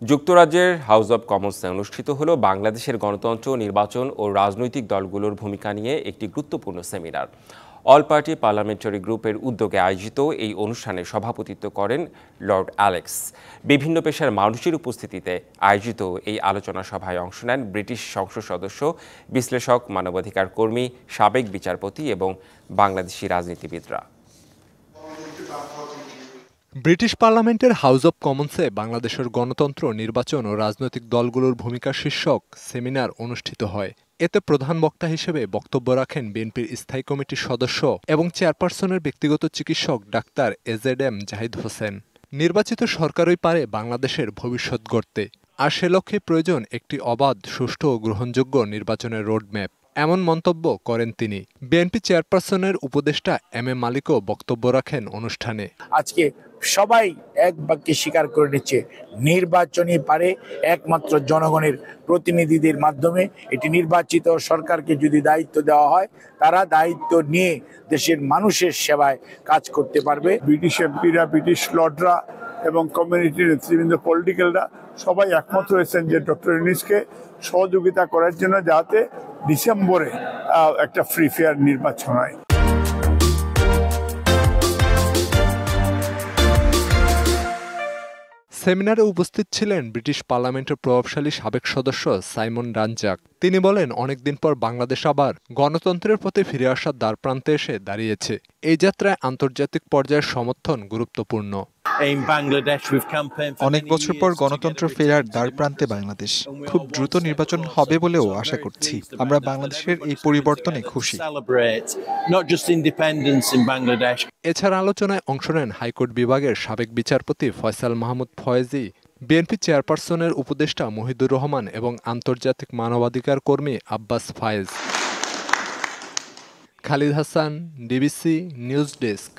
যুক্তরাজ্যের house of কমন্সে অনুষ্ঠিত হলো বাংলাদেশের গণতন্ত্র, নির্বাচন ও রাজনৈতিক দলগুলোর ভূমিকা নিয়ে একটি গুরুত্বপূর্ণ সেমিনার। অল পার্টি পার্লামেন্টারি গ্রুপের উদ্যোগে আয়োজিত এই অনুষ্ঠানে সভাপতিত্ব করেন লর্ড অ্যালেক্স। বিভিন্ন পেশার মানুষের উপস্থিতিতে আয়োজিত এই আলোচনা সভায় অংশ নেন ব্রিটিশ সংসদ সদস্য, বিশ্লেষক, মানবাধিকার কর্মী, সাবেক বিচারপতি এবং বাংলাদেশি রাজনীতিবিদরা। ব্রিটিশ পার্লামেন্টের হাউস অব কমন্সে বাংলাদেশের গণতন্ত্র, নির্বাচন ও রাজনৈতিক দলগুলোর ভূমিকা শীর্ষক সেমিনার অনুষ্ঠিত হয়। এতে প্রধান বক্তা হিসেবে বক্তব্য রাখেন বিএনপির স্থায়ী কমিটির সদস্য এবং চেয়ারপারসনের ব্যক্তিগত চিকিৎসক ডাক্তার এজেডএম জাহিদ হোসেন। নির্বাচিত সরকারই পারে বাংলাদেশের ভবিষ্যৎ গড়তে, আর সে লক্ষ্যে প্রয়োজন একটি অবাধ, সুষ্ঠু ও গ্রহণযোগ্য নির্বাচনের রোডম্যাপ, এমন মন্তব্য করেন তিনি। বিএনপি চেয়ারপারসনের উপদেষ্টা এম এ মালিকও বক্তব্য রাখেন অনুষ্ঠানে। আজকে সবাই এক বাক্যে স্বীকার করে নিচ্ছে, নির্বাচনই পারে একমাত্র জনগণের প্রতিনিধিদের মাধ্যমে। এটি নির্বাচিত সরকারকে যদি দায়িত্ব দেওয়া হয়, তারা দায়িত্ব নিয়ে দেশের মানুষের সেবায় কাজ করতে পারবে। ব্রিটিশ এমপিরা, ব্রিটিশ লর্ডরা এবং কমিউনিটির নেতৃবৃন্দ, পলিটিক্যালরা সবাই একমত হয়েছেন যে ডক্টর ইউনূসকে সহযোগিতা করার জন্য, যাতে ডিসেম্বরে একটা ফ্রি ফেয়ার নির্বাচন হয়। সেমিনারে উপস্থিত ছিলেন ব্রিটিশ পার্লামেন্টের প্রভাবশালী সাবেক সদস্য সাইমন রানজাক। তিনি বলেন, অনেকদিন পর বাংলাদেশ আবার গণতন্ত্রের পথে ফিরে আসার দ্বারপ্রান্তে এসে দাঁড়িয়েছে। এই যাত্রায় আন্তর্জাতিক পর্যায়ের সমর্থন গুরুত্বপূর্ণ। অনেক বছর পর গণতন্ত্র ফেরার দ্বারপ্রান্তে বাংলাদেশ। খুব দ্রুত নির্বাচন হবে বলেও আশা করছি। আমরা বাংলাদেশের এই পরিবর্তনে খুশি। এছাড়া আলোচনায় অংশ নেন হাইকোর্ট বিভাগের সাবেক বিচারপতি ফয়সাল মাহমুদ ফয়েজী, বিএনপি চেয়ারপারসনের উপদেষ্টা মহিদুর রহমান এবং আন্তর্জাতিক মানবাধিকার কর্মী Abbas Faiz. Khalid Hasan, DBC news desk.